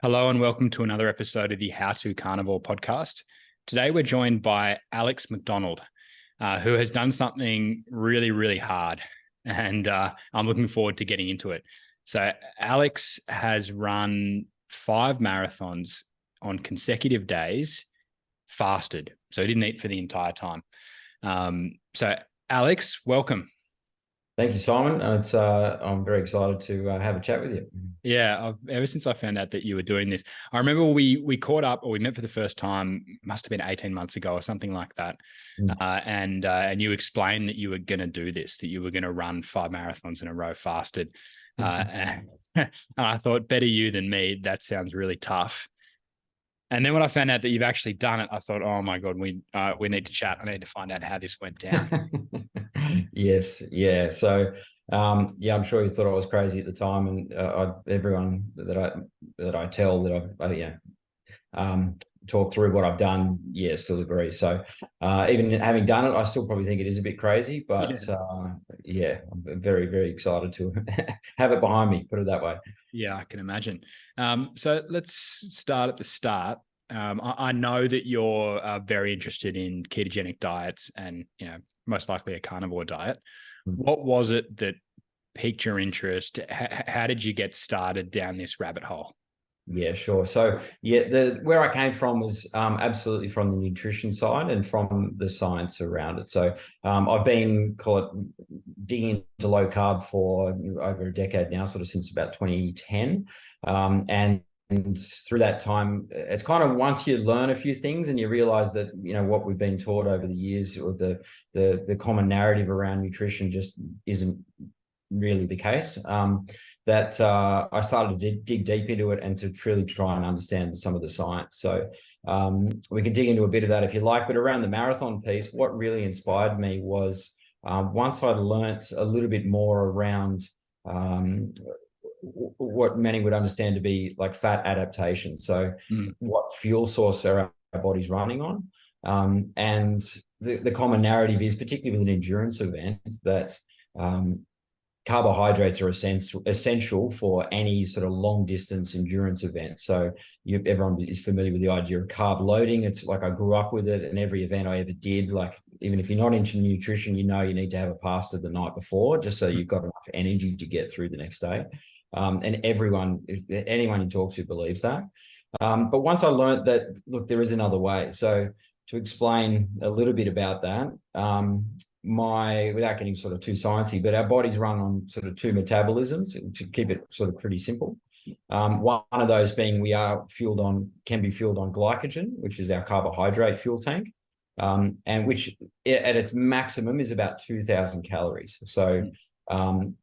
Hello and welcome to another episode of the How to Carnivore podcast. Today we're joined by Alex McDonald, who has done something really, really hard, and I'm looking forward to getting into it. So Alex has run 5 marathons on consecutive days, fasted, so he didn't eat for the entire time. So Alex, welcome. Thank you, Simon. I'm very excited to have a chat with you. Yeah, ever since I found out that you were doing this, I remember we caught up, or we met for the first time, must have been 18 months ago or something like that. Mm. And you explained that you were going to do this, that you were going to run 5 marathons in a row fasted. And I thought, better you than me. That sounds really tough. And then when I found out that you've actually done it, I thought, oh my God, we need to chat. I need to find out how this went down. Yes, yeah. So, I'm sure you thought I was crazy at the time, and everyone that I tell that I've talk through what I've done, still agree. So, even having done it, I still probably think it is a bit crazy, but I'm very, very excited to have it behind me. Put it that way. Yeah, I can imagine. So let's start at the start. I know that you're very interested in ketogenic diets and, most likely a carnivore diet. What was it that piqued your interest? How did you get started down this rabbit hole? Yeah, sure. So where I came from was absolutely from the nutrition side and from the science around it. So I've been digging into low carb for over a decade now, sort of since about 2010. And through that time, it's kind of once you learn a few things and you realize that, what we've been taught over the years, or the common narrative around nutrition just isn't really the case. I started to dig deep into it and to truly try and understand some of the science. So we can dig into a bit of that if you like, but around the marathon piece, what really inspired me was once I learnt a little bit more around what many would understand to be like fat adaptation. So what fuel source are our bodies running on? And the common narrative is, particularly with an endurance event, that carbohydrates are essential for any sort of long distance endurance event. So everyone is familiar with the idea of carb loading. It's like I grew up with it, and every event I ever did, like even if you're not into nutrition, you need to have a pasta the night before, just so you've got enough energy to get through the next day. And anyone you talk to believes that. But once I learned that, look, there is another way. So to explain a little bit about that, without getting sort of too sciencey, but our bodies run on sort of 2 metabolisms to keep it sort of pretty simple. One of those being can be fueled on glycogen, which is our carbohydrate fuel tank, and which at its maximum is about 2,000 calories. So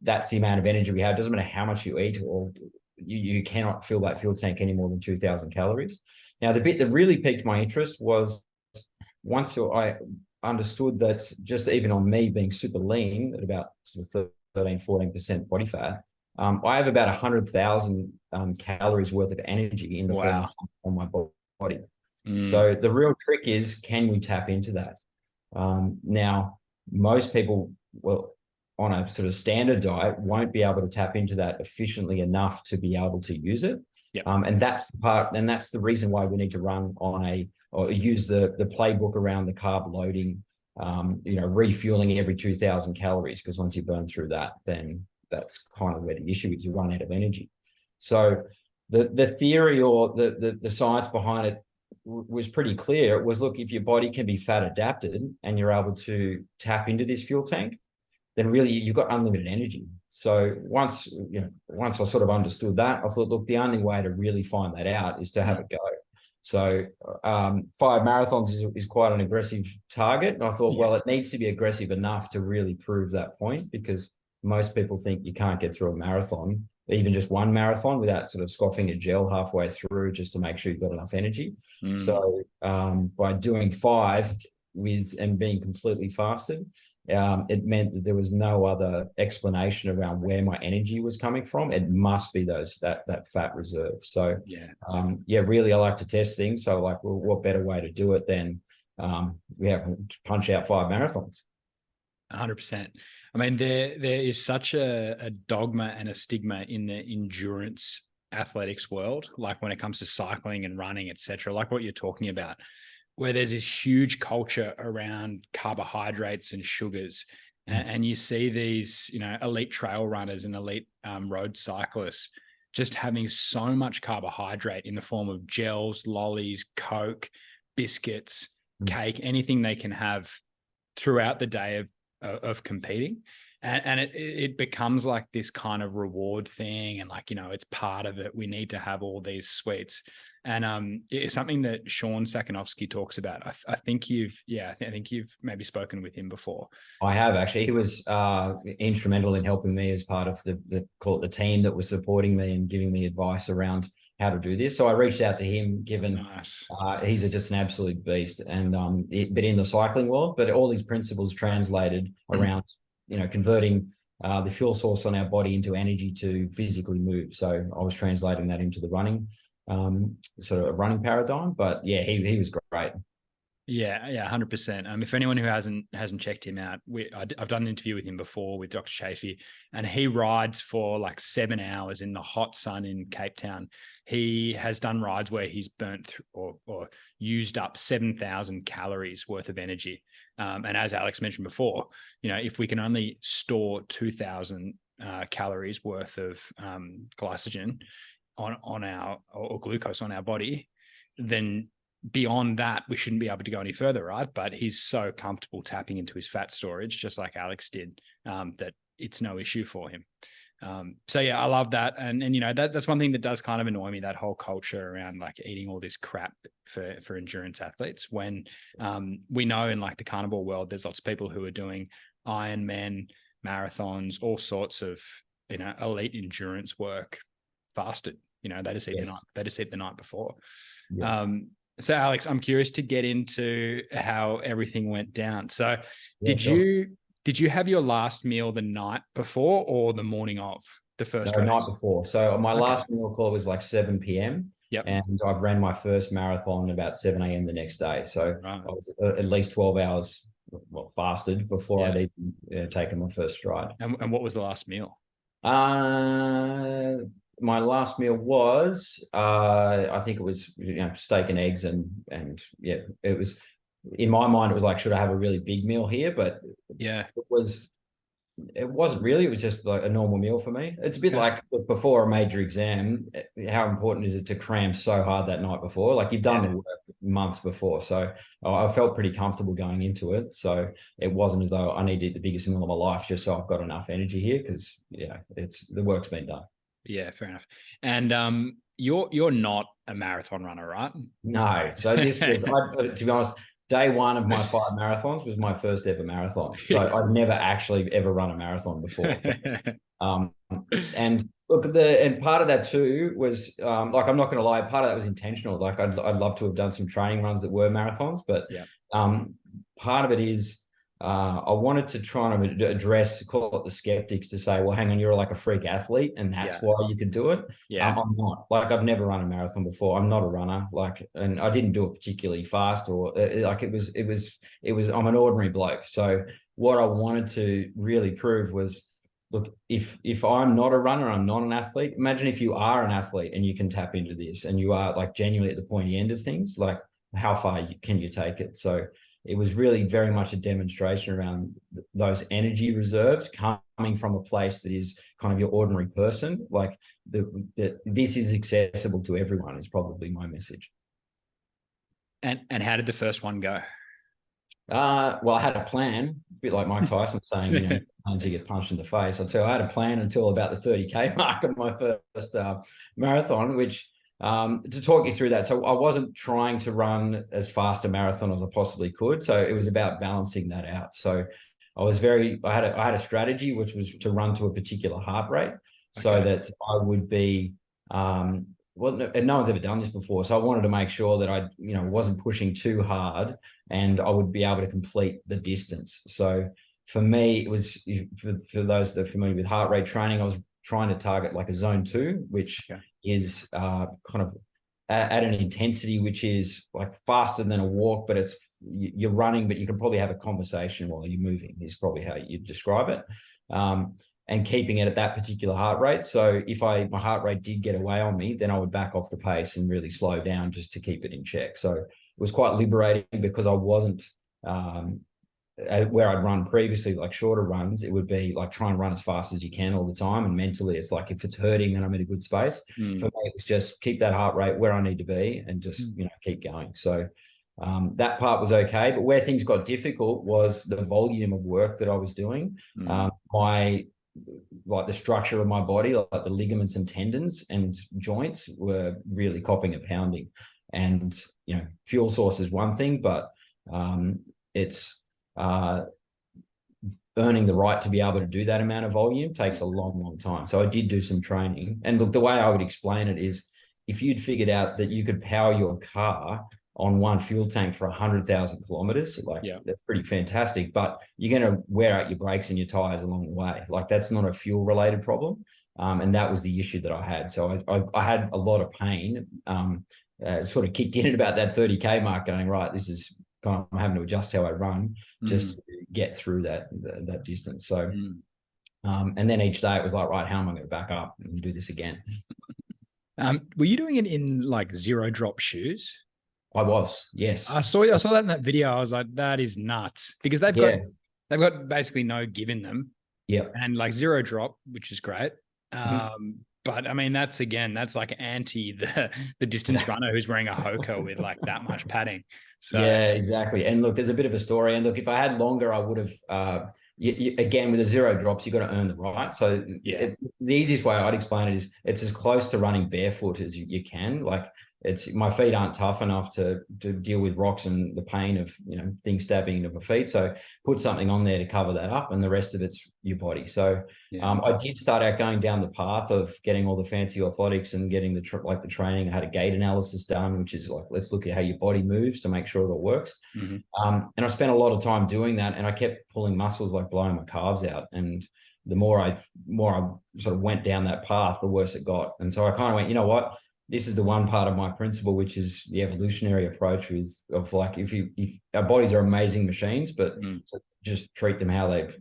that's the amount of energy we have. Doesn't matter how much you eat, or you cannot fill that fuel tank any more than 2,000 calories. Now, the bit that really piqued my interest was once I understood that just even on me being super lean at about sort of 13-14% body fat, I have about 100,000 calories worth of energy in the form on my body. So the real trick is, can we tap into that? Now, most people, on a sort of standard diet, won't be able to tap into that efficiently enough to be able to use it. Yep. And that's the part, and that's the reason why we need to run or use the playbook around the carb loading, refueling every 2,000 calories, because once you burn through that, then that's kind of where the issue is. You run out of energy. So the theory or the science behind it was pretty clear. It was, look, if your body can be fat adapted and you're able to tap into this fuel tank, then really you've got unlimited energy. So once I sort of understood that, I thought, look, the only way to really find that out is to have it go. So 5 marathons is quite an aggressive target. And I thought, well, it needs to be aggressive enough to really prove that point, because most people think you can't get through a marathon, even just one marathon, without sort of scoffing a gel halfway through just to make sure you've got enough energy. So by doing 5 and being completely fasted, it meant that there was no other explanation around where my energy was coming from. It must be that fat reserve. So really, I like to test things. So like, well, what better way to do it than punch out 5 marathons? 100%. I mean, there is such a dogma and a stigma in the endurance athletics world, like when it comes to cycling and running, etc., like what you're talking about, where there's this huge culture around carbohydrates and sugars. And you see these, elite trail runners and elite road cyclists just having so much carbohydrate in the form of gels, lollies, Coke, biscuits, cake, anything they can have throughout the day of competing. And it becomes like this kind of reward thing. And like, it's part of it. We need to have all these sweets. And it's something that Sean Sakonovsky talks about. I think you've maybe spoken with him before. I have actually. He was instrumental in helping me as part of the team that was supporting me and giving me advice around how to do this. So I reached out to him, given he's just an absolute beast, and but in the cycling world, but all these principles translated around, converting the fuel source on our body into energy to physically move. So I was translating that into the running, sort of a running paradigm. But yeah, he was great. Yeah, 100%. If anyone who hasn't checked him out, I've done an interview with him before with Dr. Chafee, and he rides for like 7 hours in the hot sun in Cape Town. He has done rides where he's burnt or used up 7,000 calories worth of energy. And as Alex mentioned before, if we can only store 2,000 calories worth of glycogen on our or glucose on our body, then beyond that, we shouldn't be able to go any further, right? But he's so comfortable tapping into his fat storage, just like Alex did, that it's no issue for him. So yeah, I love that. And that's one thing that does kind of annoy me, that whole culture around like eating all this crap for endurance athletes, when we know in like the carnivore world, there's lots of people who are doing Ironman, marathons, all sorts of, elite endurance work fasted. They just eat the night before. Yeah. So Alex, I'm curious to get into how everything went down. So did you have your last meal the night before or the morning of the first race? Night before. So my last meal call was like 7 p.m. Yep. And I ran my first marathon about 7 a.m. the next day. So I was at least 12 hours fasted before I'd even taken my first stride. And what was the last meal? My last meal was, I think it was, steak and eggs, and yeah, it was, in my mind, it was like, should I have a really big meal here? But yeah, it wasn't really. It was just like a normal meal for me. It's a bit like before a major exam. How important is it to cram so hard that night before? Like, you've done the work months before, so I felt pretty comfortable going into it. So it wasn't as though I need to eat the biggest meal of my life just so I've got enough energy here, because the work's been done. Yeah, fair enough. And you're not a marathon runner, right? No. So this was, to be honest, day one of my 5 marathons was my first ever marathon. So I'd never actually ever run a marathon before. And look, and part of that too was, like, I'm not going to lie, part of that was intentional. Like, I'd love to have done some training runs that were marathons, but part of it is, I wanted to try and address, call it the skeptics, to say, well, hang on, you're like a freak athlete and that's why you could do it. I'm not. Like, I've never run a marathon before. I'm not a runner. Like, and I didn't do it particularly fast, or like it was, I'm an ordinary bloke. So what I wanted to really prove was, look, if I'm not a runner, I'm not an athlete. Imagine if you are an athlete and you can tap into this and you are like genuinely at the pointy end of things, like how far can you take it? So it was really very much a demonstration around those energy reserves coming from a place that is kind of your ordinary person. Like, that this is accessible to everyone is probably my message. And how did the first one go? Well, I had a plan, a bit like Mike Tyson saying, until you get punched in the face. I'll tell you, I had a plan until about the 30K mark of my first marathon, which, to talk you through that. So I wasn't trying to run as fast a marathon as I possibly could. So it was about balancing that out. So I had a strategy, which was to run to a particular heart rate, so that I would be, no one's ever done this before. So I wanted to make sure that I, wasn't pushing too hard and I would be able to complete the distance. So for me, it was, for those that are familiar with heart rate training, I was trying to target like a zone 2, which is kind of at an intensity which is like faster than a walk, but you're running, but you can probably have a conversation while you're moving, is probably how you describe it. and keeping it at that particular heart rate. So if my heart rate did get away on me, then I would back off the pace and really slow down just to keep it in check. So it was quite liberating because I wasn't where I'd run previously, like shorter runs, it would be like try and run as fast as you can all the time. And mentally, it's like if it's hurting, then I'm in a good space. For me, it was just keep that heart rate where I need to be and just, keep going. So that part was okay. But where things got difficult was the volume of work that I was doing. The structure of my body, like the ligaments and tendons and joints were really copping and pounding. And, fuel source is one thing, but it's earning the right to be able to do that amount of volume takes a long, long time. So I did do some training. And look, the way I would explain it is if you'd figured out that you could power your car on one fuel tank for 100,000 kilometers, that's pretty fantastic, but you're going to wear out your brakes and your tires along the way. Like that's not a fuel related problem. And that was the issue that I had. So I had a lot of pain, sort of kicked in at about that 30K mark going, right, this is I'm having to adjust how I run just to get through that distance. So, and then each day it was like, right, how am I going to back up and do this again? Were you doing it in like zero drop shoes? I was, yes. I saw that in that video. I was like, that is nuts because they've got basically no give in them. Yeah. And like zero drop, which is great. But I mean, that's like anti the distance runner who's wearing a Hoka with like that much padding. So yeah, exactly. And look, there's a bit of a story. And look, if I had longer, I would have, again, with the zero drops, you've got to earn the right. So the easiest way I'd explain it is it's as close to running barefoot as you can. Like my feet aren't tough enough to deal with rocks and the pain of, things stabbing into my feet. So put something on there to cover that up and the rest of it's your body. So I did start out going down the path of getting all the fancy orthotics and getting the training. I had a gait analysis done, which is like, let's look at how your body moves to make sure it all works. And I spent a lot of time doing that and I kept pulling muscles, like blowing my calves out. And the more I sort of went down that path, the worse it got. And so I kind of went, you know what? This is the one part of my principle, which is the evolutionary approach of like, if our bodies are amazing machines, but just treat them how they've,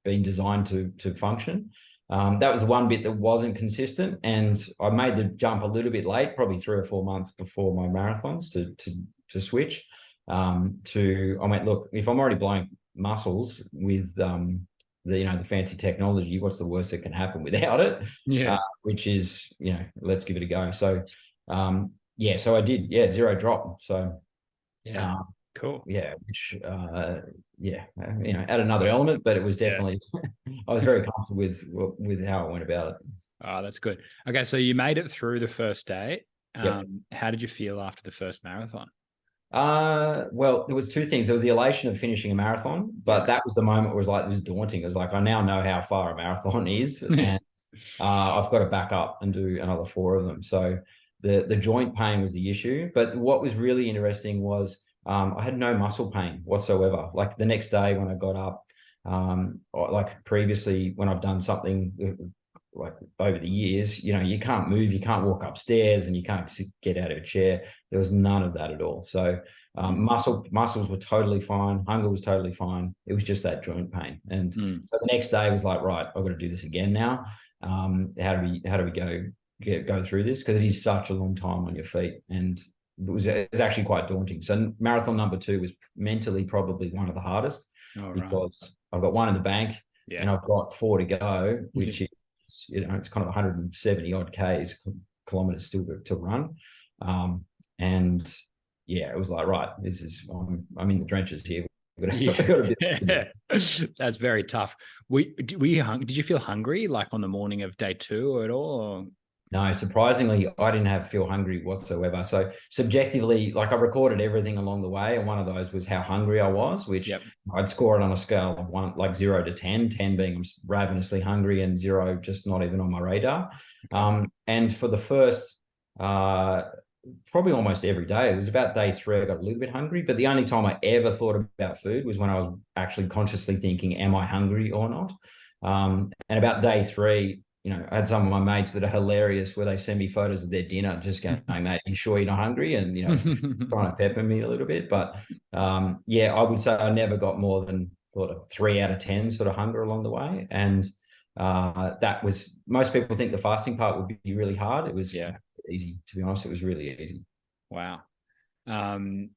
been designed to function. That was the one bit that wasn't consistent. And I made the jump a little bit late, probably 3 or 4 months before my marathons to switch I went, look, if I'm already blowing muscles with, the fancy technology, what's the worst that can happen without it? Which is, let's give it a go. So, so I did, zero drop. So, cool. Which, add another element, but it was definitely, I was very comfortable with how I went about it. Oh, that's good. Okay. So you made it through the first day. How did you feel after the first marathon? Well, there was 2 things. There was the elation of finishing a marathon, but that was the moment where it was like, this is daunting. It was like, I now know how far a marathon is and I've got to back up and do another 4 of them. So the joint pain was the issue. But what was really interesting was I had no muscle pain whatsoever. Like the next day when I got up, like previously when I've done something like over the years, you can't move, you can't walk upstairs and you can't get out of a chair. There was none of that at all. So muscles were totally fine. Hunger was totally fine. It was just that joint pain. And so the next day was like, right, I've got to do this again now. How do we go through this? Because it is such a long time on your feet. And it was actually quite daunting. So marathon number 2 was mentally probably one of the hardest because I've got 1 in the bank and I've got 4 to go, which is, it's kind of 170 odd kilometers still to run. And it was like, right, this is, I'm in the trenches here. That's very tough. Did you feel hungry like on the morning of day 2 or at all? Or? No, surprisingly, I didn't feel hungry whatsoever. So subjectively, like I recorded everything along the way. And one of those was how hungry I was, which I'd score it on a scale of 1, like 0 to 10, 10 being I'm ravenously hungry and 0 just not even on my radar. And for the first, probably almost every day, it was about day 3, I got a little bit hungry, but the only time I ever thought about food was when I was actually consciously thinking, am I hungry or not? And about day 3, I had some of my mates that are hilarious where they send me photos of their dinner just going, hey, mate, you sure you're not hungry? And, trying to pepper me a little bit. But, I would say I never got more than sort of 3 out of 10 sort of hunger along the way. And that was, most people think the fasting part would be really hard. It was easy, to be honest. It was really easy. Wow. And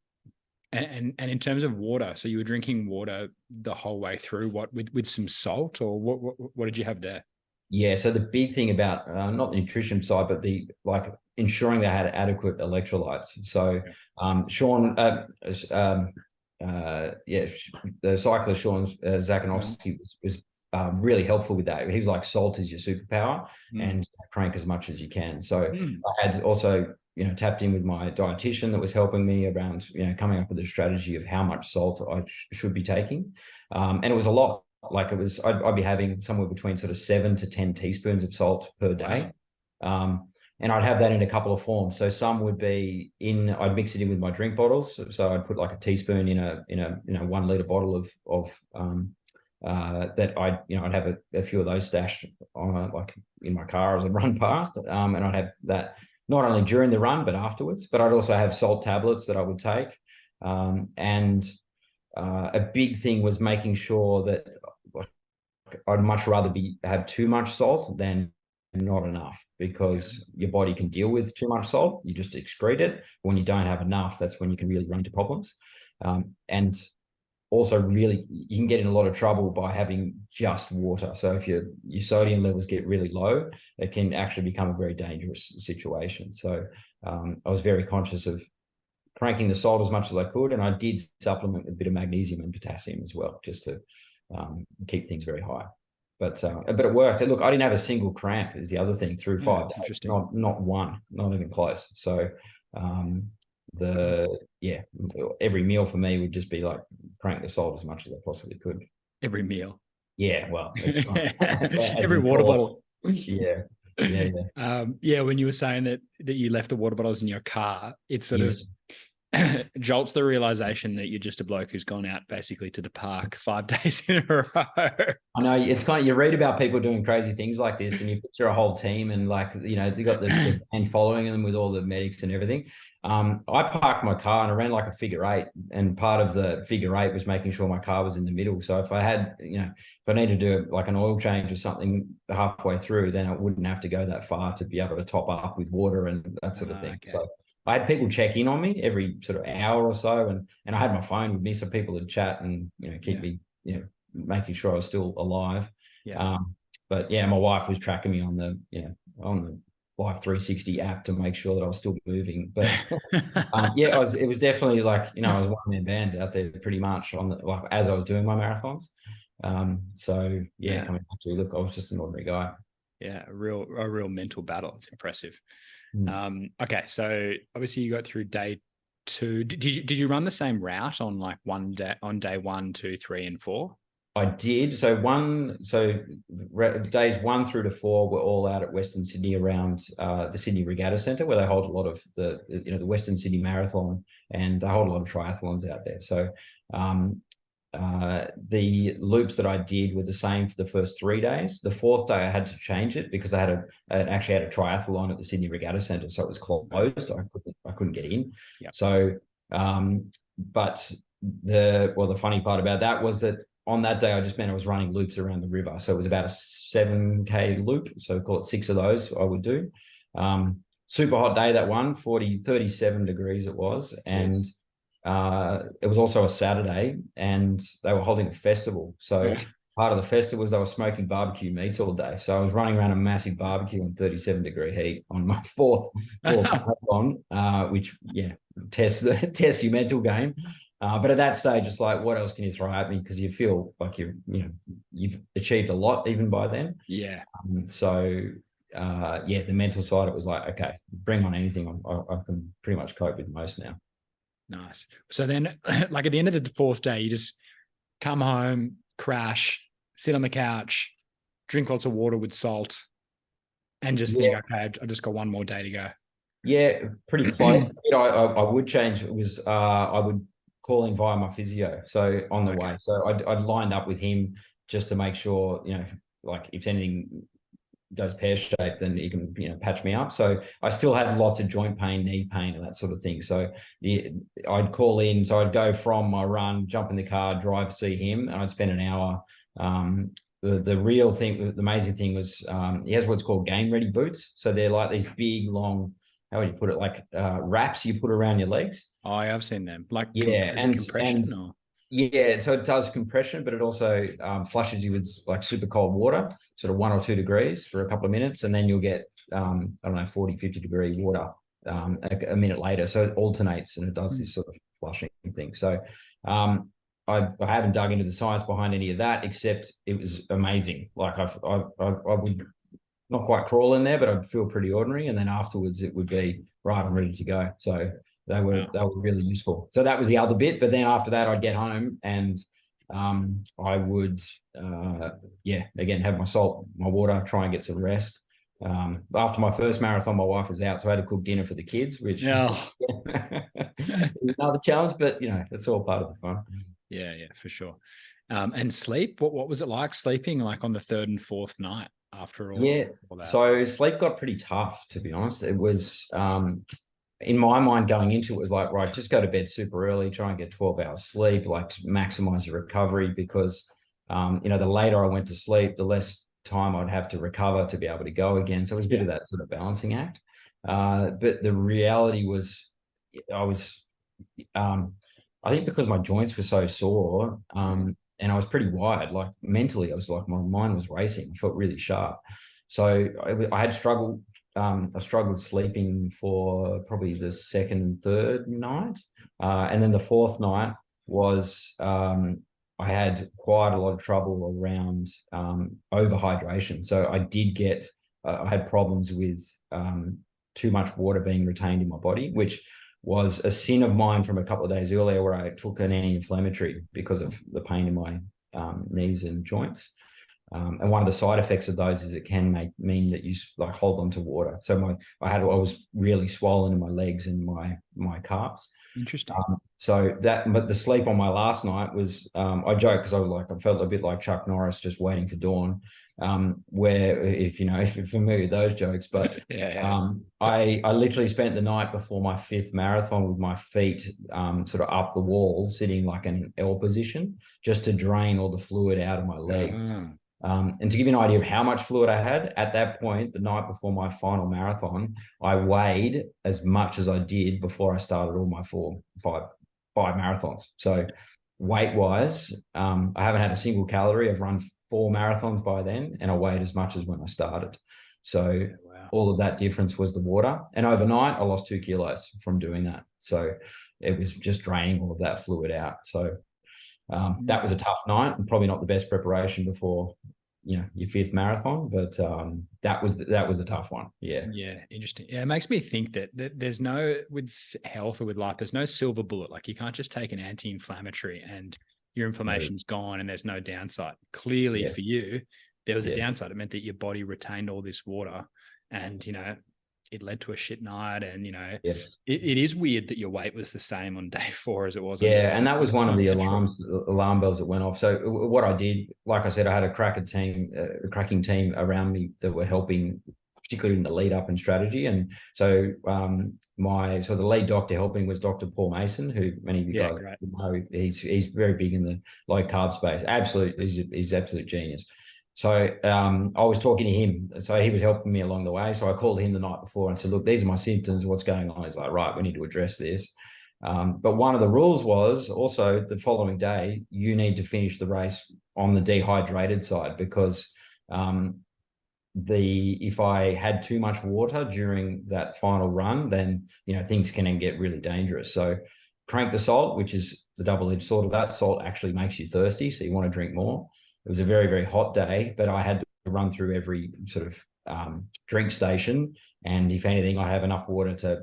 in terms of water, so you were drinking water the whole way through, what, with some salt, or what did you have there? Yeah, so the big thing about not the nutrition side, but the ensuring they had adequate electrolytes. So Sean, the cyclist Sean Zakanowski was really helpful with that. He was like, salt is your superpower, and crank as much as you can. So I had also, tapped in with my dietitian that was helping me around, coming up with a strategy of how much salt I should be taking. And it was a lot. Like, it was, I'd be having somewhere between sort of 7 to 10 teaspoons of salt per day. And I'd have that in a couple of forms. So some would be I'd mix it in with my drink bottles. So I'd put like a teaspoon in a 1 liter bottle of that I'd have a few of those stashed on like in my car as I run past. And I'd have that not only during the run, but afterwards. But I'd also have salt tablets that I would take. And a big thing was making sure that I'd much rather have too much salt than not enough, because your body can deal with too much salt. You just excrete it. When you don't have enough, that's when you can really run into problems. And also, really, you can get in a lot of trouble by having just water. So if your sodium levels get really low, it can actually become a very dangerous situation. So I was very conscious of cranking the salt as much as I could, and I did supplement with a bit of magnesium and potassium as well, just to keep things very high. But it worked. Look, I didn't have a single cramp is the other thing through 5 days. Not one, not even close. So every meal for me would just be like crank the salt as much as I possibly could. Every meal. Yeah, well, it's every water bottle. Yeah. When you were saying that you left the water bottles in your car, it sort of jolts the realization that you're just a bloke who's gone out basically to the park 5 days in a row. I know, it's kind of, you read about people doing crazy things like this, and you picture a whole team, and like, they got the band following them with all the medics and everything. I parked my car and I ran like a figure 8, and part of the figure 8 was making sure my car was in the middle. So if I had, if I needed to do like an oil change or something halfway through, then I wouldn't have to go that far to be able to top up with water and that sort of thing. Okay. So I had people check in on me every sort of hour or so, and I had my phone with me so people would chat and keep me making sure I was still alive. But my wife was tracking me on the Life 360 app to make sure that I was still moving. But it was definitely like, I was one-man band out there pretty much as I was doing my marathons. Coming back to, look, I was just an ordinary guy. Yeah, a real mental battle. It's impressive. Okay, so obviously you got through day 2. Did you run the same route on like on day 1, 2, 3, and 4? I did. So days 1 through to 4 were all out at Western Sydney around the Sydney Regatta Centre, where they hold a lot of the Western Sydney Marathon, and they hold a lot of triathlons out there. So the loops that I did were the same for the first 3 days. The 4th day I had to change it because I actually had a triathlon at the Sydney Regatta Centre, so it was closed. I couldn't get in. Yep. So, but the funny part about that was that on that day I just meant I was running loops around the river. So it was about a 7K loop. So call it 6 of those I would do. Super hot day, that one, 37 degrees it was. And it was also a Saturday, and they were holding a festival. So part of the festival was they were smoking barbecue meats all day. So I was running around a massive barbecue in 37-degree heat on my fourth marathon, which tests your mental game. But at that stage, it's like, what else can you throw at me? Because you feel like you've achieved a lot even by then. Yeah. The mental side, it was like, okay, bring on anything. I can pretty much cope with most now. Nice. So then, like at the end of the 4th day, you just come home, crash, sit on the couch, drink lots of water with salt, and just think, okay, I just got one more day to go. Yeah, pretty close. I would change. It was I would call in via my physio. So on the way, so I'd lined up with him just to make sure, like if anything goes pear-shaped, then he can, patch me up. So I still had lots of joint pain, knee pain, and that sort of thing. So I'd call in. So I'd go from my run, jump in the car, drive, see him, and I'd spend an hour the real thing, the amazing thing was he has what's called game ready boots. So they're like these big, long, how would you put it, like wraps you put around your legs. Oh, I have seen them. Like, Yeah, is it compression or? yeah, so it does compression, but it also flushes you with like super cold water, sort of 1 or 2 degrees for a couple of minutes, and then you'll get I don't know, 40, 50 degree water a minute later. So it alternates and it does this sort of flushing thing. So I haven't dug into the science behind any of that, except it was amazing. Like I would not quite crawl in there, but I'd feel pretty ordinary. And then afterwards it would be, right, I'm ready to go. So they were really useful. So that was the other bit. But then after that, I'd get home and I would, again, have my salt, my water, try and get some rest. After my first marathon, my wife was out, so I had to cook dinner for the kids, which is another challenge, but it's all part of the fun. Yeah, for sure. And sleep, what was it like sleeping like on the third and fourth night after all? Yeah, all that? So sleep got pretty tough, to be honest. It was in my mind going into it was like, right, just go to bed super early, try and get 12 hours sleep, like maximize your recovery, because the later I went to sleep, the less time I'd have to recover to be able to go again. So it was a bit of that sort of balancing act. But the reality was I was I think because my joints were so sore, and I was pretty wired, like mentally, I was like, my mind was racing. I felt really sharp. So I had struggled. I struggled sleeping for probably the second and third night. And then the fourth night was, I had quite a lot of trouble around overhydration. So I did get, I had problems with too much water being retained in my body, which was a sin of mine from a couple of days earlier where I took an anti-inflammatory because of the pain in my knees and joints. And one of the side effects of those is it can mean that you like hold on to water. So I was really swollen in my legs and my calves. Interesting. But the sleep on my last night was, I joke because I felt a bit like Chuck Norris just waiting for dawn. Where if you're familiar with those jokes, but I literally spent the night before my 5th marathon with my feet sort of up the wall, sitting like in an L position, just to drain all the fluid out of my leg. And to give you an idea of how much fluid I had at that point, the night before my final marathon, I weighed as much as I did before I started all my five marathons. So weight-wise, I haven't had a single calorie. I've run 4 marathons by then, and I weighed as much as when I started. So all of that difference was the water. And overnight, I lost 2 kilos from doing that. So it was just draining all of that fluid out. So that was a tough night and probably not the best preparation before your 5th marathon, but that was a tough one. Yeah Interesting. It makes me think that there's no, with health or with life, there's no silver bullet. Like you can't just take an anti-inflammatory and your inflammation's gone and there's no downside. Clearly for you there was a downside. It meant that your body retained all this water and it led to a shit night. And it is weird that your weight was the same on day 4 as it was. And that was one of the alarm bells that went off. So what I did, like I said, I had a cracking team around me that were helping, particularly in the lead up and strategy. And so the lead doctor helping was Dr. Paul Mason, who many of you guys know. He's very big in the low carb space. He's absolute genius. So I was talking to him. So he was helping me along the way. So I called him the night before and said, look, these are my symptoms. What's going on? He's like, right, we need to address this. But one of the rules was also the following day, you need to finish the race on the dehydrated side, because if I had too much water during that final run, then things can get really dangerous. So crank the salt, which is the double-edged sword of that. Salt actually makes you thirsty, so you want to drink more. It was a very, very hot day, but I had to run through every sort of drink station. And if anything, I have enough water to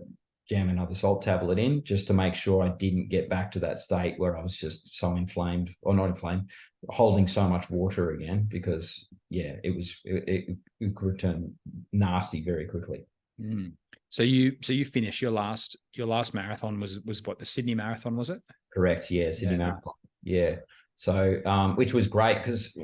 jam another salt tablet in, just to make sure I didn't get back to that state where I was just so inflamed, or not inflamed, holding so much water again, because it could turn nasty very quickly. So you finished your last marathon was what, the Sydney Marathon, was it? Correct. Yeah. Sydney Marathon. Yeah. So, which was great, because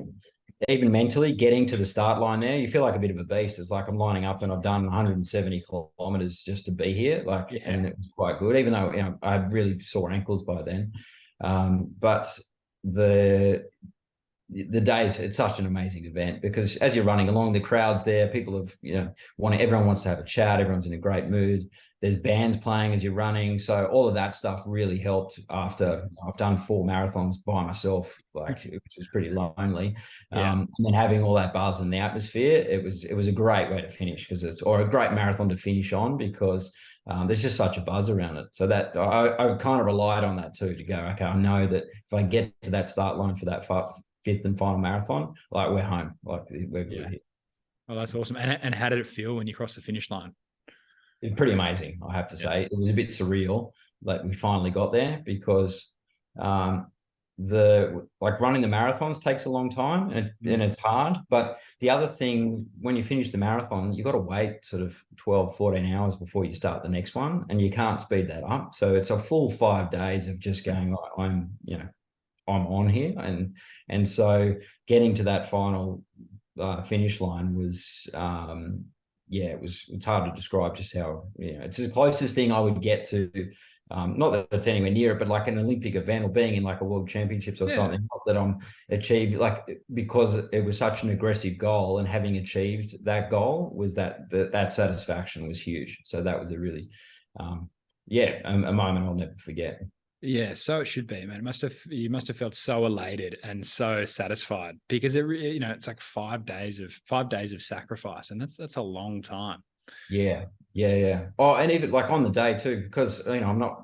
even mentally getting to the start line there, you feel like a bit of a beast. It's like I'm lining up and I've done 170 kilometers just to be here. And it was quite good, even though, I had really sore ankles by then. But the days, it's such an amazing event because as you're running along, the crowd's there, people have, everyone wants to have a chat, everyone's in a great mood. There's bands playing as you're running. So all of that stuff really helped after I've done 4 marathons by myself, which was pretty lonely. And then having all that buzz in the atmosphere, it was a great way to finish or a great marathon to finish on because there's just such a buzz around it. So that I kind of relied on that too, to go, okay, I know that if I get to that start line for that 5th and final marathon, like we're home, like we're good here. Oh, that's awesome. And how did it feel when you crossed the finish line? It was pretty amazing, I have to say. It was a bit surreal that we finally got there because running the marathons takes a long time and it's hard. But the other thing, when you finish the marathon, you got to wait sort of 12, 14 hours before you start the next one, and you can't speed that up. So it's a full 5 days of just going, I'm on here, and so getting to that final finish line was it's hard to describe just how it's the closest thing I would get to not that it's anywhere near it, but like an Olympic event or being in like a world championships or something, not that I'm achieved, like, because it was such an aggressive goal, and having achieved that goal was that satisfaction was huge. So that was a really a moment I'll never forget. Yeah, so it should be, man. You must have felt so elated and so satisfied because it's like 5 days of sacrifice, and that's a long time. Yeah. Oh, and even like on the day too, because I'm not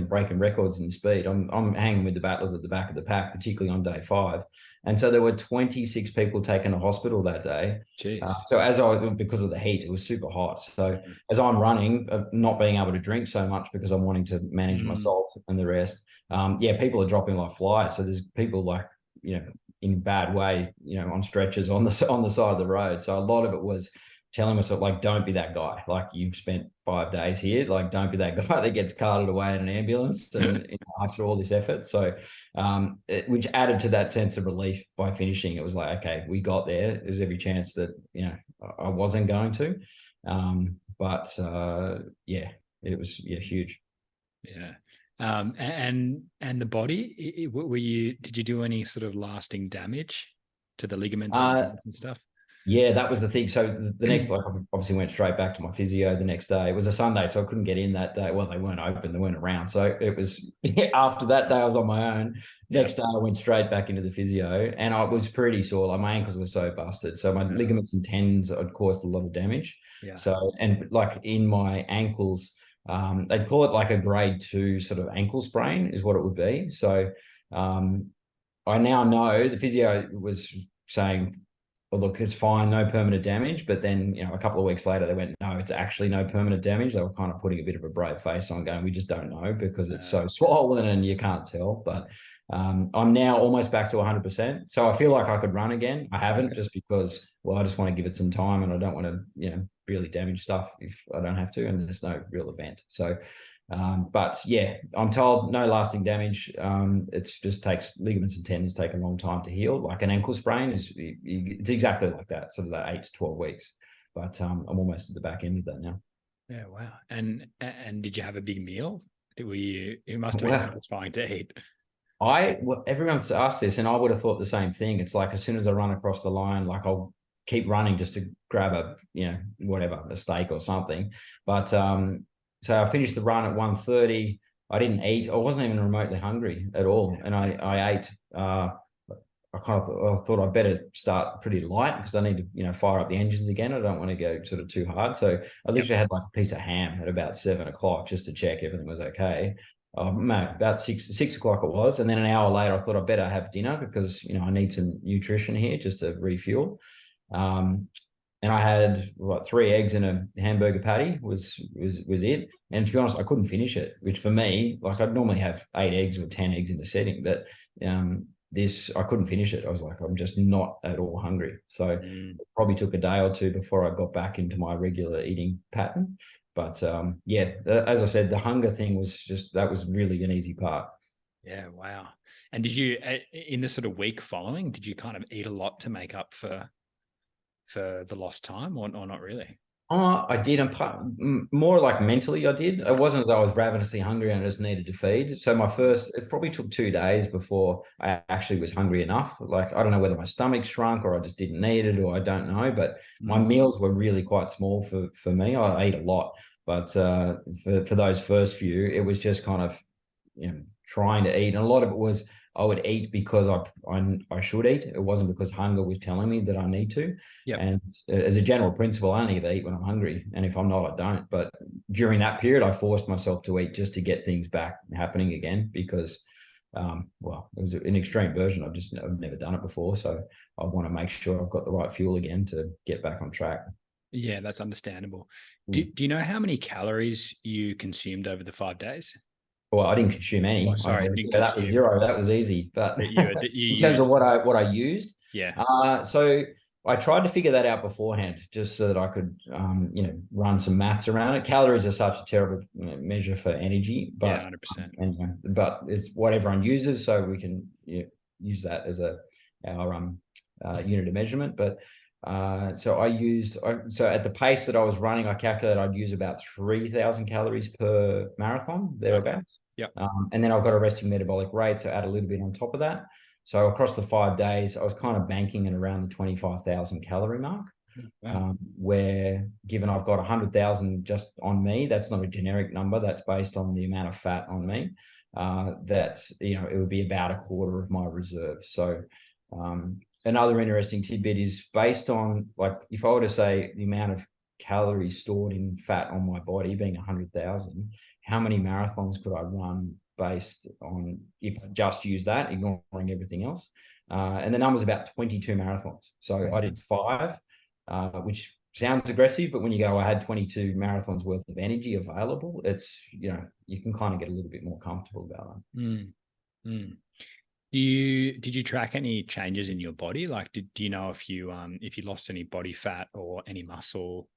breaking records in speed. I'm hanging with the battlers at the back of the pack, particularly on day 5, and so there were 26 people taken to hospital that day. Jeez. So because of the heat, it was super hot. So as I'm running, not being able to drink so much because I'm wanting to manage my salt and the rest. People are dropping like flies. So there's people like in bad way, on stretchers on the side of the road. So a lot of it was telling myself, like, don't be that guy. Like, you've spent 5 days here. Like, don't be that guy that gets carted away in an ambulance and after all this effort. So, which added to that sense of relief by finishing. It was like, okay, we got there. There's every chance that, I wasn't going to. It was huge. Yeah. And the body, did you do any sort of lasting damage to the ligaments and stuff? Yeah, that was the thing. So the next, like, I obviously went straight back to my physio the next day. It was a Sunday, so I couldn't get in that day. Well, they weren't open, they weren't around. So it was after that day, I was on my own. Next day, I went straight back into the physio, and I was pretty sore. Like, my ankles were so busted. So my ligaments and tendons had caused a lot of damage. Yeah. So, and like in my ankles, they'd call it like a grade 2 sort of ankle sprain is what it would be. So I now know the physio was saying, well, look, it's fine, no permanent damage. But then, a couple of weeks later, they went, no, it's actually no permanent damage. They were kind of putting a bit of a brave face on, going, we just don't know because it's so swollen and you can't tell. But I'm now almost back to 100%. So I feel like I could run again. I haven't, just because, well, I just want to give it some time, and I don't want to, really damage stuff if I don't have to, and there's no real event. So, but yeah, I'm told no lasting damage. It just takes, ligaments and tendons take a long time to heal. Like an ankle sprain it's exactly like that, sort of that 8 to 12 weeks. But I'm almost at the back end of that now. Yeah, wow. And did you have a big meal? It must have been satisfying to eat. Everyone's asked this, and I would have thought the same thing. It's like, as soon as I run across the line, like, I'll keep running just to grab a steak or something. But so I finished the run at 1:30. I didn't eat. I wasn't even remotely hungry at all. And I ate. I thought I'd better start pretty light because I need to, fire up the engines again. I don't want to go sort of too hard. So I literally had like a piece of ham at about 7:00 just to check everything was okay. About 6:00 it was. And then an hour later, I thought I'd better have dinner because, I need some nutrition here just to refuel. And I had 3 eggs and a hamburger patty was it. And to be honest, I couldn't finish it, which for me, like, I'd normally have 8 eggs or 10 eggs in the setting, but this, I couldn't finish it. I was like, I'm just not at all hungry. So it probably took a day or two before I got back into my regular eating pattern. But as I said, the hunger thing that was really an easy part. Yeah, wow. And did you, in the sort of week following, did you kind of eat a lot to make up for the lost time, or not really? I did. More like mentally, I did. It wasn't that I was ravenously hungry and I just needed to feed. So it probably took 2 days before I actually was hungry enough. Like, I don't know whether my stomach shrunk or I just didn't need it, or I don't know. But my meals were really quite small for me. I ate a lot, but for those first few, it was just kind of, trying to eat. And a lot of it was I would eat because I should eat. It wasn't because hunger was telling me that I need to. Yep. And as a general principle, I only ever eat when I'm hungry. And if I'm not, I don't. But during that period, I forced myself to eat just to get things back happening again because, well, it was an extreme version. I've never done it before. So I want to make sure I've got the right fuel again to get back on track. Yeah, that's understandable. Do you know how many calories you consumed over the 5 days? Well, I didn't consume any. Oh, sorry, That was zero. That was easy. But that you in terms used. of what I used, Yeah. so I tried to figure that out beforehand, just so that I could, run some maths around it. Calories are such a terrible measure for energy, but Yeah, 100%. anyway, but it's what everyone uses, so we can use that as our unit of measurement. But so at the pace that I was running, I calculated I'd use about 3,000 calories per marathon, thereabouts. Okay. Yep. And then I've got a resting metabolic rate, so add a little bit on top of that. So across the 5 days, I was kind of banking at around the 25,000 calorie mark. Wow. Where given I've got 100,000 just on me, that's not a generic number. That's based on the amount of fat on me. It would be about a quarter of my reserve. So another interesting tidbit is based on, like, if I were to say the amount of calories stored in fat on my body being 100,000, how many marathons could I run based on if I just use that, ignoring everything else? And the number's about 22 marathons. So I did 5, which sounds aggressive, but when you go, I had 22 marathons worth of energy available, it's, you can kind of get a little bit more comfortable about that. Did you track any changes in your body? Like, do you know if you lost any body fat or any muscle?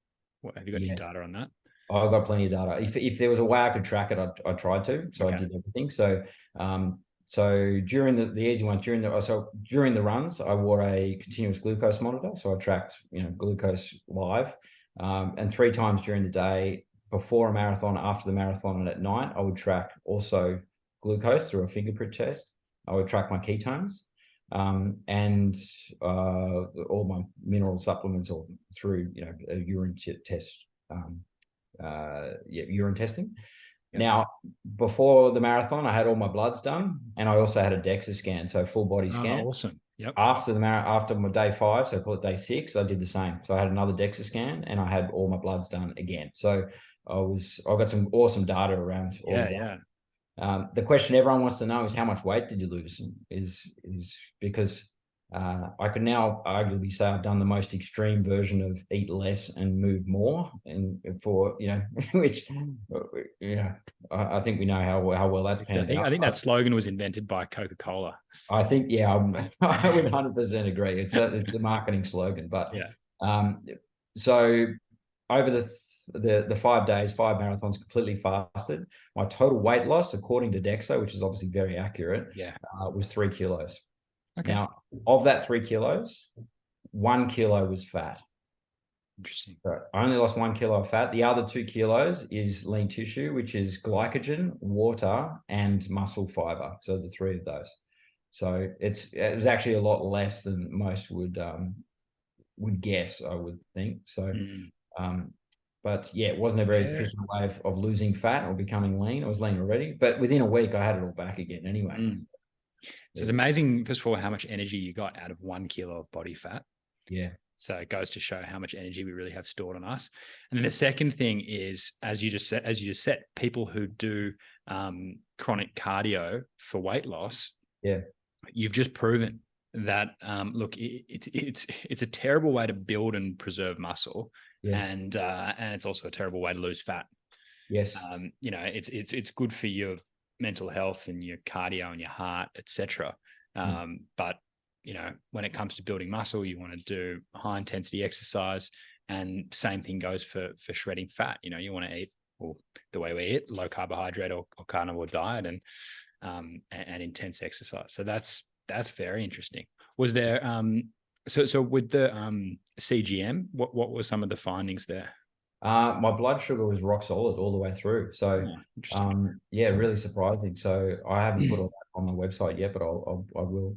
Have you got any data on that? I've got plenty of data. If there was a way I could track it, I tried to. So Okay. I did everything. So during the easy ones, during the runs, I wore a continuous glucose monitor. So I tracked, glucose live. And 3 times during the day, before a marathon, after the marathon, and at night, I would track also glucose through a fingerprint test. I would track my ketones, and all my mineral supplements, or through, a urine test. Urine testing. Yep. Now, before the marathon, I had all my bloods done, and I also had a DEXA scan, so full body scan. Oh, awesome. Yep. After my day 5, so I call it day 6, I did the same. So I had another DEXA scan, and I had all my bloods done again. So I got some awesome data around all of that. Yeah. The question everyone wants to know is, how much weight did you lose? Is because I could now arguably say I've done the most extreme version of eat less and move more, and for which I think we know how well that's panned out. I think that slogan was invented by Coca-Cola. I think I would 100% agree. It's the marketing slogan, but so over the 5 days, 5 marathons, completely fasted. My total weight loss, according to DEXA, which is obviously very accurate, was 3 kilos. Okay. Now, of that 3 kilos, 1 kilo was fat. Interesting. So I only lost 1 kilo of fat. The other 2 kilos is lean tissue, which is glycogen, water, and muscle fiber. So the 3 of those. So it was actually a lot less than most would guess, I would think. So, but yeah, it wasn't a very efficient way of losing fat or becoming lean. I was lean already, but within a week, I had it all back again anyway. So it's amazing, first of all, how much energy you got out of 1 kilo of body fat. Yeah. So it goes to show how much energy we really have stored on us. And then the second thing is, as you just said, people who do chronic cardio for weight loss, you've just proven that look, it's a terrible way to build and preserve muscle, and it's also a terrible way to lose fat. Yes. It's good for your mental health and your cardio and your heart, etc. But when it comes to building muscle, you want to do high intensity exercise, and same thing goes for shredding fat. You want to eat, well, the way we eat, low carbohydrate or carnivore diet, and intense exercise. So that's very interesting. Was there so with the CGM, what were some of the findings there? My blood sugar was rock solid all the way through. So, Oh, interesting. yeah, really surprising. So I haven't put all that on my website yet, but I will.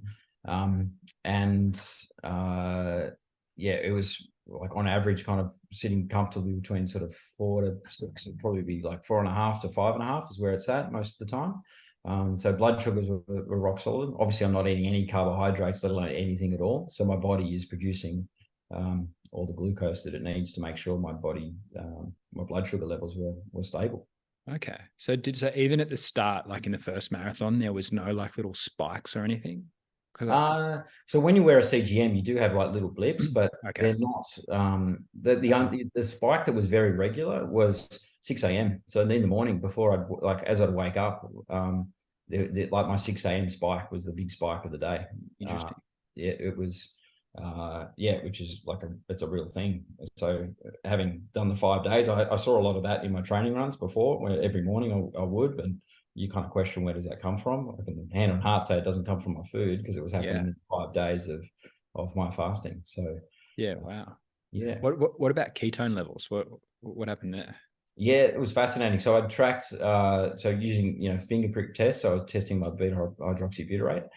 And yeah, it was like on average, kind of sitting comfortably between sort of 4 to 6. It'd probably be like 4.5 to 5.5 is where it's at most of the time. So blood sugars were rock solid. Obviously, I'm not eating any carbohydrates, let alone anything at all. So my body is producing all the glucose that it needs to make sure my body, my blood sugar levels were stable. Okay. So even at the start, like in the first marathon, there was no like little spikes or anything? So when you wear a CGM, you do have like little blips, but Okay. they're not. The spike that was very regular was 6 a.m. So in the morning before as I'd wake up, like my 6 a.m. spike was the big spike of the day. Interesting. Yeah, it was. Yeah, which is like it's a real thing. So having done the 5 days, I saw a lot of that in my training runs before, where every morning I would, and you kind of question, where does that come from? I can hand on heart say it doesn't come from my food, because it was happening in 5 days of my fasting. So Yeah. Wow. yeah. What about ketone levels? What happened there? Yeah, it was fascinating. So I tracked, so using, finger prick tests. So I was testing my beta hydroxybutyrate,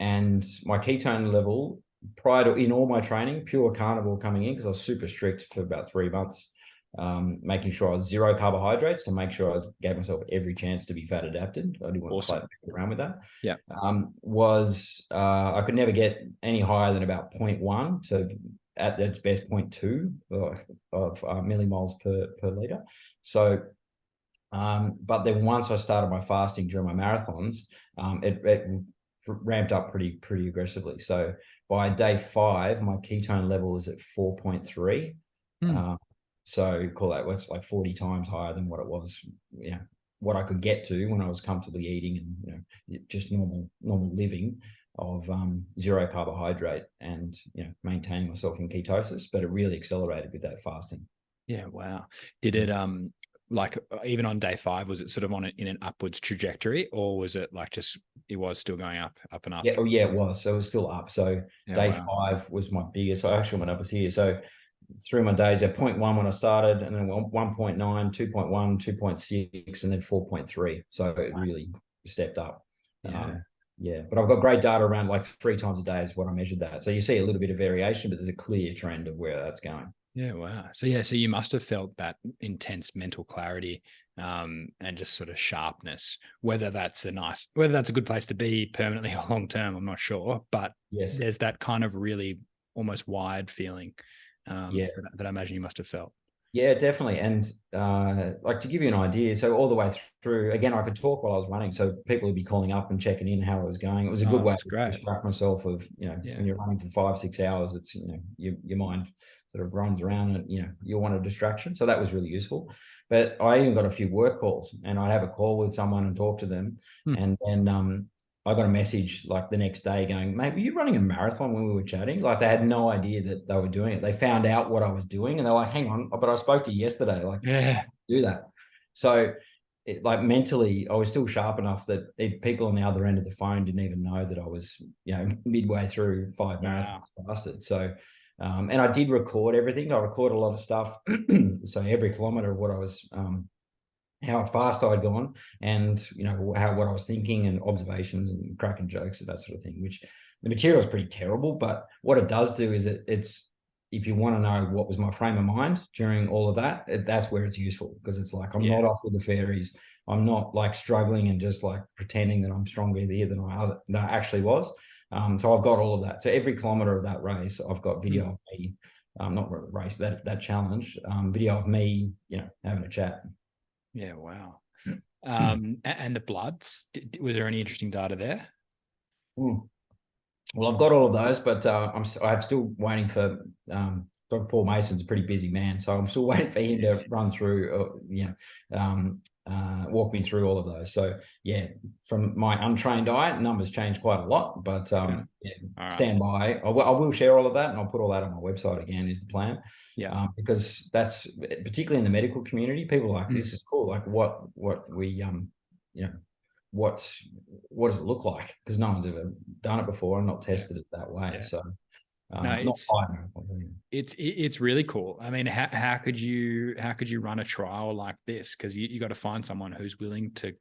and my ketone level prior to, in all my training, pure carnivore coming in, because I was super strict for about 3 months, making sure I was zero carbohydrates to make sure I gave myself every chance to be fat adapted. I didn't want to play around with that. Yeah. I could never get any higher than about 0.1 to, at its best, 0.2 of millimoles per liter. So, but then once I started my fasting during my marathons, it ramped up pretty aggressively. So by day 5, my ketone level is at 4.3. So call that, what's like 40 times higher than what it was, what I could get to when I was comfortably eating and just normal living of zero carbohydrate and maintaining myself in ketosis. But it really accelerated with that fasting. Yeah. Wow. Did it like even on day 5, was it sort of in an upwards trajectory, or was it like just it was still going up and up? Yeah, yeah, it was. So it was still up. So day 5 was my biggest. I actually went up here. So through my days at 0.1 when I started, and then 1.9, 2.1, 2.6, and then 4.3. So it really stepped up. Yeah, but I've got great data around like 3 times a day is what I measured that. So you see a little bit of variation, but there's a clear trend of where that's going. Yeah, wow. So you must have felt that intense mental clarity, and just sort of sharpness. Whether that's a good place to be permanently or long term, I'm not sure. But yes, there's that kind of really almost wired feeling, yeah, that I imagine you must have felt. yeah, definitely. And like, to give you an idea, so all the way through, again, I could talk while I was running, so people would be calling up and checking in how I was going. It was a good way That's to great. distract myself of, when you're running for 5-6 hours, it's, your mind sort of runs around and, you want a distraction. So that was really useful. But I even got a few work calls, and I'd have a call with someone and talk to them. And then I got a message like the next day going, "Mate, were you running a marathon when we were chatting?" Like, they had no idea that they were doing it. They found out what I was doing, and they're like, "Hang on, but I spoke to you yesterday. Like, Yeah. do that." So like mentally, I was still sharp enough that people on the other end of the phone didn't even know that I was, midway through 5 marathons fasted. So, and I did record everything. I recorded a lot of stuff. So every kilometer of what I was, how fast I'd gone, and what I was thinking, and observations and cracking jokes and that sort of thing. Which the material is pretty terrible, but what it does do is it's, if you want to know what was my frame of mind during all of that, that's where it's useful, because it's like I'm not off with the fairies. I'm not like struggling and just like pretending that I'm stronger here than I actually was. So I've got all of that. So every kilometer of that race, I've got video of me, not race, that challenge, video of me, having a chat. Yeah. Wow. And the bloods, was there any interesting data there? Well, I've got all of those, but I'm still waiting for Dr. Paul Mason's a pretty busy man, so I'm still waiting for him to run through, walk me through all of those. So yeah, from my untrained eye, numbers change quite a lot, but stand by. I will share all of that, and I'll put all that on my website again, is the plan. Yeah. Because that's, particularly in the medical community, people are like, this is cool. Like what we what does it look like? Because no one's ever done it before and not tested it that way. So No, Not 5 marathons. it's really cool. I mean, how could you run a trial like this? Because you got to find someone who's willing to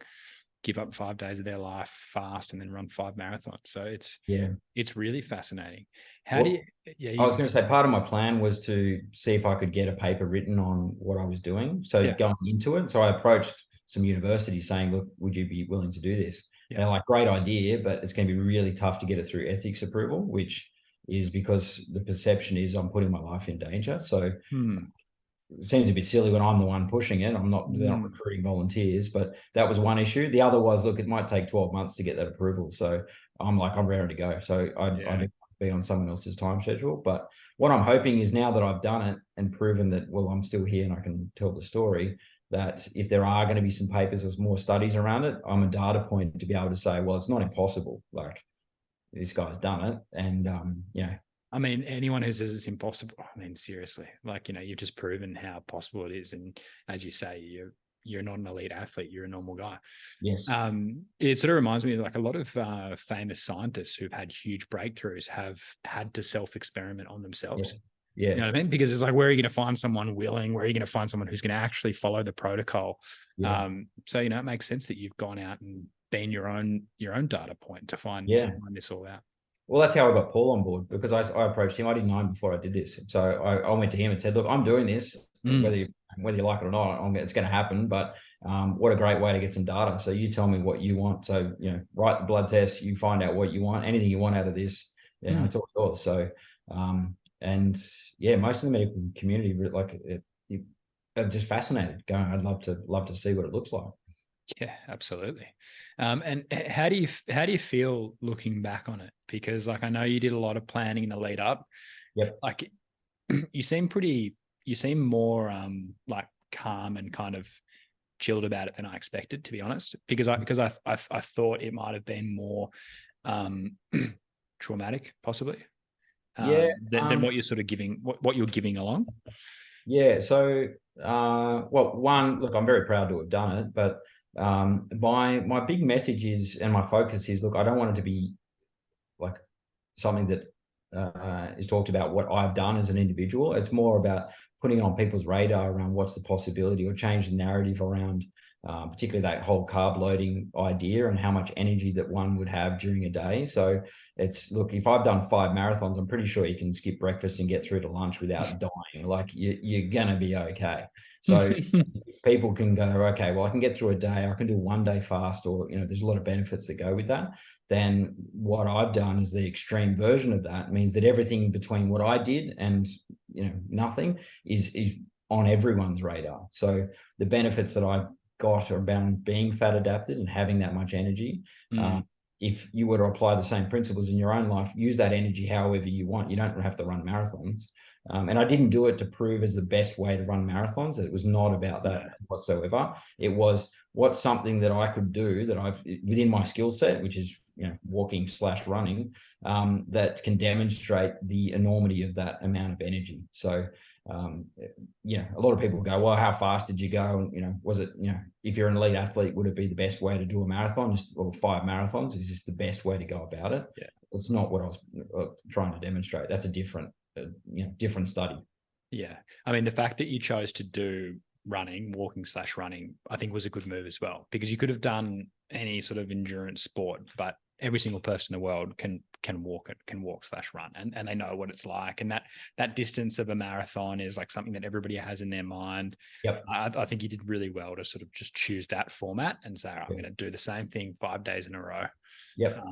give up 5 days of their life fast and then run 5 marathons. So it's really fascinating. How do you? Yeah, I was going to say part of my plan was to see if I could get a paper written on what I was doing. So going into it, so I approached some universities saying, "Look, would you be willing to do this?" And they're like, "Great idea, but it's going to be really tough to get it through ethics approval, which is because the perception is I'm putting my life in danger." So it seems a bit silly when I'm the one pushing it. They're not recruiting volunteers, but that was one issue. The other was, look, it might take 12 months to get that approval. So I'm ready to go. So I didn't be on someone else's time schedule. But what I'm hoping is now that I've done it and proven that, well, I'm still here and I can tell the story, that if there are going to be some papers or more studies around it, I'm a data point to be able to say, well, it's not impossible. Like, this guy's done it. And, I mean, anyone who says it's impossible, I mean, seriously, like, you've just proven how possible it is. And as you say, you're not an elite athlete, you're a normal guy. Yes. It sort of reminds me of like a lot of famous scientists who've had huge breakthroughs have had to self-experiment on themselves. Yeah. You know what I mean? Because it's like, where are you going to find someone willing? Where are you going to find someone who's going to actually follow the protocol? Yeah. So, it makes sense that you've gone out and been your own data point to find this all out. Well, that's how I got Paul on board, because I approached him. I didn't know him before I did this. So I went to him and said, look, I'm doing this, whether you like it or not, it's going to happen. But what a great way to get some data. So you tell me what you want. So, write the blood test, you find out what you want, anything you want out of this, it's all yours. So, most of the medical community, are just fascinated, going, I'd love to see what it looks like. Yeah, absolutely. And how do you feel looking back on it? Because like, I know you did a lot of planning in the lead up. Yep. Like you seem more like calm and kind of chilled about it than I expected, to be honest, because I thought it might have been more traumatic, possibly. Than what you're sort of giving, what you're giving along. Yeah. So, one, look, I'm very proud to have done it, but my big message is, and my focus is, look, I don't want it to be like something that is talked about what I've done as an individual. It's more about putting it on people's radar around what's the possibility, or change the narrative around particularly that whole carb loading idea and how much energy that one would have during a day. So it's, look, if I've done 5 marathons, I'm pretty sure you can skip breakfast and get through to lunch without dying. Like, you're going to be okay. So if people can go, okay, well, I can get through a day, I can do 1 day fast, or, there's a lot of benefits that go with that. Then what I've done is the extreme version of that. It means that everything between what I did and, nothing is on everyone's radar. So the benefits that I've got around being fat adapted and having that much energy, if you were to apply the same principles in your own life, use that energy however you want. You don't have to run marathons. And I didn't do it to prove as the best way to run marathons. It was not about that whatsoever. It was, what's something that I could do that I've within my skill set, which is, walking/running, that can demonstrate the enormity of that amount of energy. So, a lot of people go, well, how fast did you go? And, was it, if you're an elite athlete, would it be the best way to do a marathon, or 5 marathons? Is this the best way to go about it? Yeah. It's not what I was trying to demonstrate. That's a different study. Yeah. I mean, the fact that you chose to do walking/running, I think was a good move as well, because you could have done any sort of endurance sport, but every single person in the world can walk/run, and they know what it's like. And that distance of a marathon is like something that everybody has in their mind. Yep. I think you did really well to sort of just choose that format and say, I'm going to do the same thing 5 days in a row. Yep.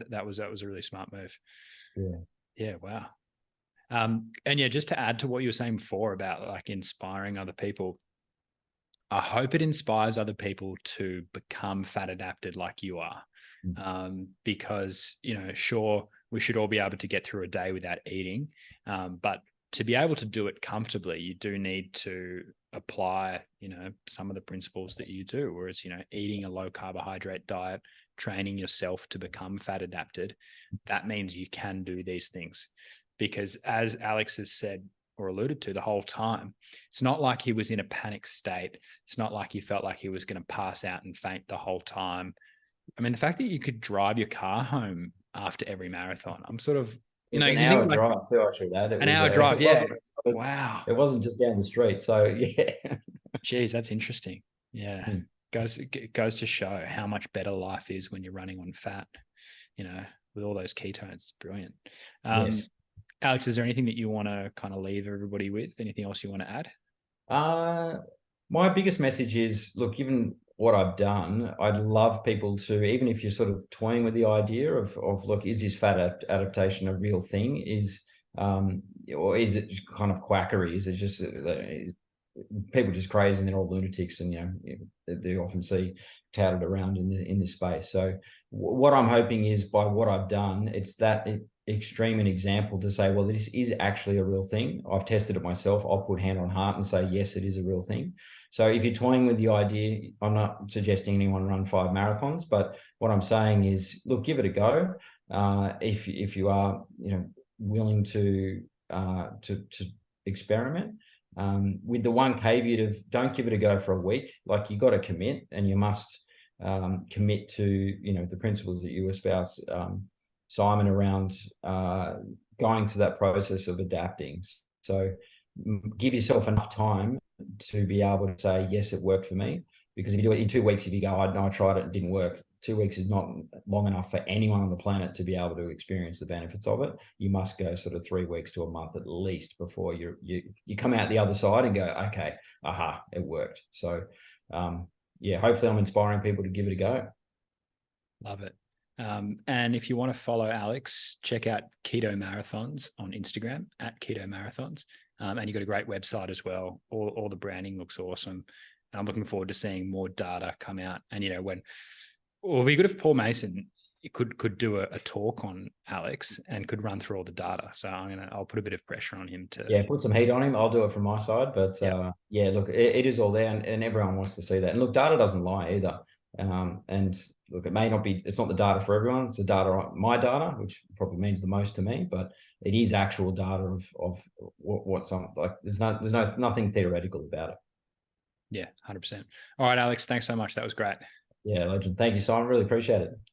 That was a really smart move. Yeah. Wow. And just to add to what you were saying before about like inspiring other people, I hope it inspires other people to become fat adapted like you are. Because, sure, we should all be able to get through a day without eating. But to be able to do it comfortably, you do need to apply, some of the principles that you do, whereas, eating a low carbohydrate diet, training yourself to become fat adapted. That means you can do these things. Because as Alex has said or alluded to the whole time, it's not like he was in a panic state. It's not like he felt like he was going to pass out and faint the whole time. I mean, the fact that you could drive your car home after every marathon, I'm sort of You know, An 'cause you think hour like drive too, actually, that. an hour drive. Yeah. It Wow. wasn't just down the street. So yeah. Geez, that's interesting. Yeah. Hmm. It goes to show how much better life is when you're running on fat, you know, with all those ketones. It's brilliant. Yes. Alex, is there anything that you want to kind of leave everybody with? Anything else you want to add? Uh, my biggest message is, look, given what I've done, I'd love people to, even if you're sort of toying with the idea of look, is this fat adaptation a real thing? Or is it just kind of quackery? Is it just people just crazy and they're all lunatics, and they often see touted around in this space. So what I'm hoping is, by what I've done, it's that extreme an example to say, well, this is actually a real thing. I've tested it myself. I'll put hand on heart and say, yes, it is a real thing. So if you're toying with the idea, I'm not suggesting anyone run 5 marathons, but what I'm saying is, look, give it a go. If you are willing to experiment, with the one caveat of, don't give it a go for a week. Like, you got to commit, and you must commit to the principles that you espouse, Simon, around going through that process of adapting. So give yourself enough time to be able to say, yes, it worked for me. Because if you do it in 2 weeks, if you go, I tried it, it didn't work, 2 weeks is not long enough for anyone on the planet to be able to experience the benefits of it. You must go sort of 3 weeks to a month at least before you come out the other side and go, okay, aha, it worked. So hopefully I'm inspiring people to give it a go. Love it. And if you want to follow Alex, check out Keto Marathons on Instagram at Keto Marathons. And you've got a great website as well. All the branding looks awesome. And I'm looking forward to seeing more data come out. And, it'll be good if Paul Mason could do a talk on Alex and could run through all the data. So I'll put a bit of pressure on him to put some heat on him. I'll do it from my side, but look, it is all there, and everyone wants to see that. And look, data doesn't lie either. And look, it may not be, it's not the data for everyone. It's the data, my data, which probably means the most to me, but it is actual data of what's on. Like, there's nothing theoretical about it. Yeah, 100%. All right, Alex, thanks so much. That was great. Yeah, legend. Thank you, Simon. Really appreciate it.